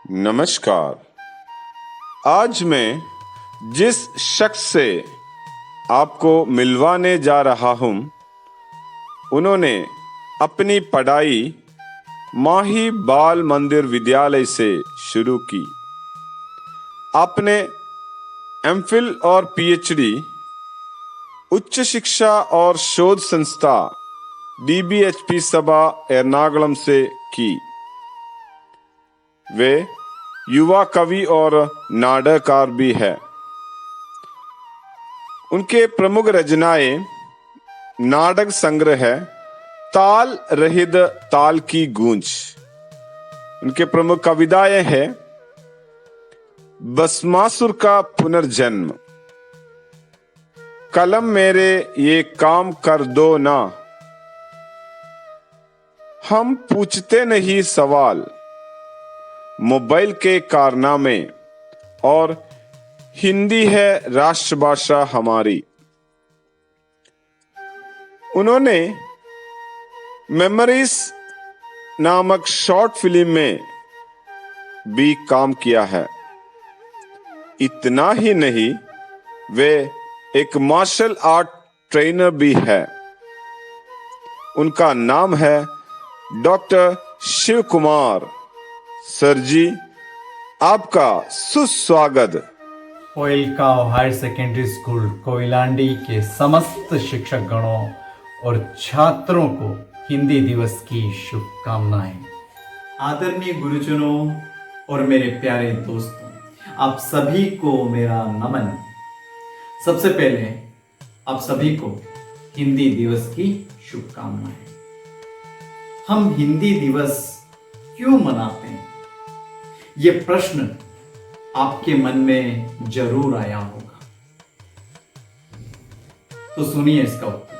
नमस्कार। आज मैं जिस शख्स से आपको मिलवाने जा रहा हूँ, उन्होंने अपनी पढ़ाई माही बाल मंदिर विद्यालय से शुरू की। आपने एमफिल और पीएचडी उच्च शिक्षा और शोध संस्था डीबीएचपी सभा एर्नाकुलम से की। वे युवा कवि और नाटककार भी है। उनके प्रमुख रचनाएं नाटक संग्रह है ताल रहित ताल की गूंज। उनके प्रमुख कविताएं हैं भस्मासुर का पुनर्जन्म, कलम मेरे ये काम कर दो ना, हम पूछते नहीं सवाल, मोबाइल के कारनामे और हिंदी है राष्ट्रभाषा हमारी। उन्होंने मेमोरीज नामक शॉर्ट फिल्म में भी काम किया है। इतना ही नहीं, वे एक मार्शल आर्ट ट्रेनर भी है। उनका नाम है डॉक्टर शिव कुमार। सर जी, आपका सुस्वागत। ओइलकाव हायर सेकेंडरी स्कूल कोइलांडी के समस्त शिक्षक गणों और छात्रों को हिंदी दिवस की शुभकामनाएं। आदरणीय गुरुजनों और मेरे प्यारे दोस्तों, आप सभी को मेरा नमन। सबसे पहले आप सभी को हिंदी दिवस की शुभकामनाएं। हम हिंदी दिवस क्यों मनाते हैं, ये प्रश्न आपके मन में जरूर आया होगा। तो सुनिए इसका उत्तर।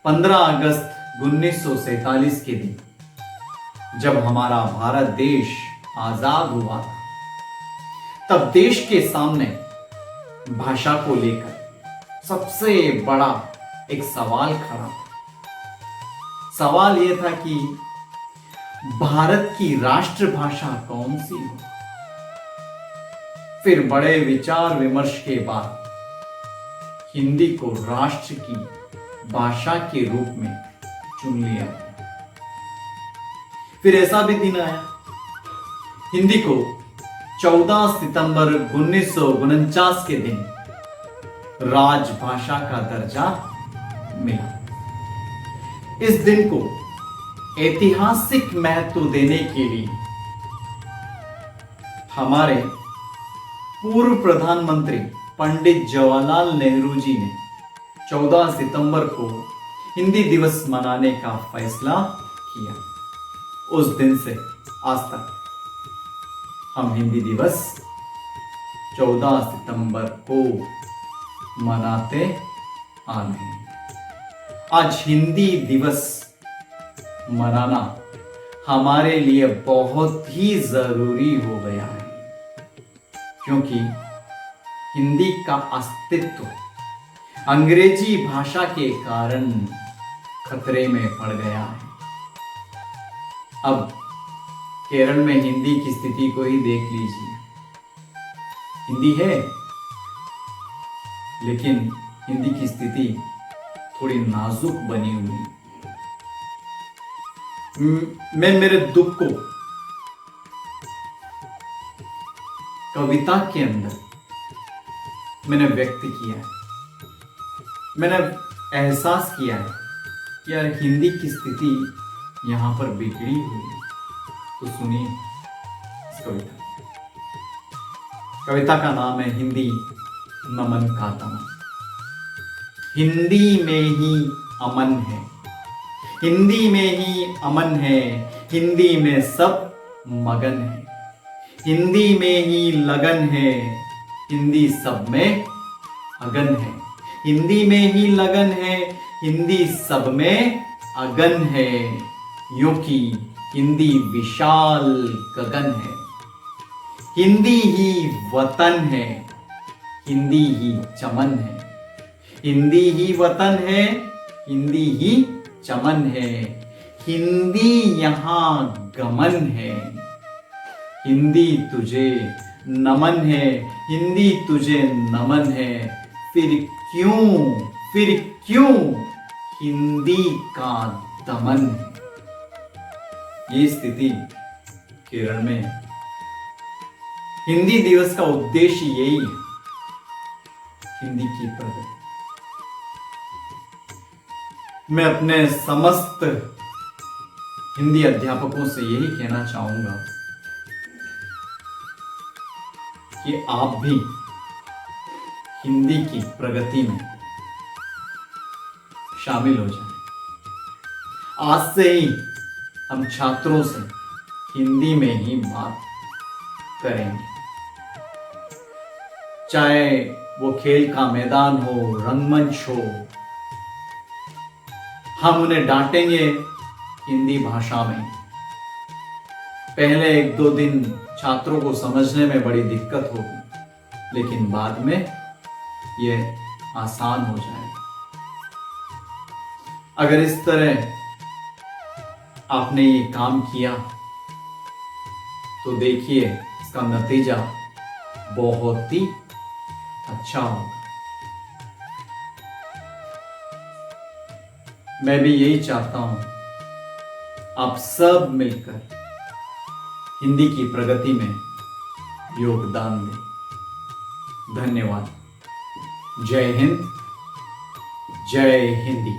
15 अगस्त 1947 के दिन जब हमारा भारत देश आजाद हुआ था, तब देश के सामने भाषा को लेकर सबसे बड़ा एक सवाल खड़ा था। सवाल यह था कि भारत की राष्ट्रभाषा कौन सी हो। फिर बड़े विचार विमर्श के बाद हिंदी को राष्ट्र की भाषा के रूप में चुन लिया गया। फिर ऐसा भी दिन आया, हिंदी को 14 सितंबर 1949 के दिन राजभाषा का दर्जा मिला। इस दिन को ऐतिहासिक महत्व देने के लिए हमारे पूर्व प्रधानमंत्री पंडित जवाहरलाल नेहरू जी ने 14 सितंबर को हिंदी दिवस मनाने का फैसला किया। उस दिन से आज तक हम हिंदी दिवस 14 सितंबर को मनाते आ रहे हैं। आज हिंदी दिवस मनाना हमारे लिए बहुत ही जरूरी हो गया है, क्योंकि हिंदी का अस्तित्व अंग्रेजी भाषा के कारण खतरे में पड़ गया है। अब केरल में हिंदी की स्थिति को ही देख लीजिए। हिंदी है, लेकिन हिंदी की स्थिति थोड़ी नाजुक बनी हुई। मैं मेरे दुख को कविता के अंदर मैंने व्यक्त किया है। मैंने एहसास किया है कि यार हिंदी की स्थिति यहां पर बिगड़ी हुई है। तो सुनिए इस कविता का नाम है हिंदी नमन का तमन। हिंदी में ही अमन है, हिंदी में ही अमन है, हिंदी में सब मगन है, हिंदी में ही लगन है, हिंदी सब में अगन है, हिंदी में ही लगन है, हिंदी सब में अगन है, यूं कि हिंदी विशाल गगन है, हिंदी ही वतन है, हिंदी ही चमन है, हिंदी ही वतन है, हिंदी ही चमन है, हिंदी यहां गमन है, हिंदी तुझे नमन है, हिंदी तुझे नमन है, फिर क्यों हिंदी का दमन है। ये स्थिति केरल में है। हिंदी दिवस का उद्देश्य यही है, हिंदी की प्रगति। मैं अपने समस्त हिंदी अध्यापकों से यही कहना चाहूंगा कि आप भी हिंदी की प्रगति में शामिल हो जाएं। आज से ही हम छात्रों से हिंदी में ही बात करेंगे, चाहे वो खेल का मैदान हो, रंगमंच हो। हम उन्हें डांटेंगे हिंदी भाषा में। पहले 1-2 दिन छात्रों को समझने में बड़ी दिक्कत होगी, लेकिन बाद में यह आसान हो जाएगा। अगर इस तरह आपने ये काम किया तो देखिए इसका नतीजा बहुत ही अच्छा होगा। मैं भी यही चाहता हूं, आप सब मिलकर हिंदी की प्रगति में योगदान दें। धन्यवाद। जय हिंद, जय हिंदी।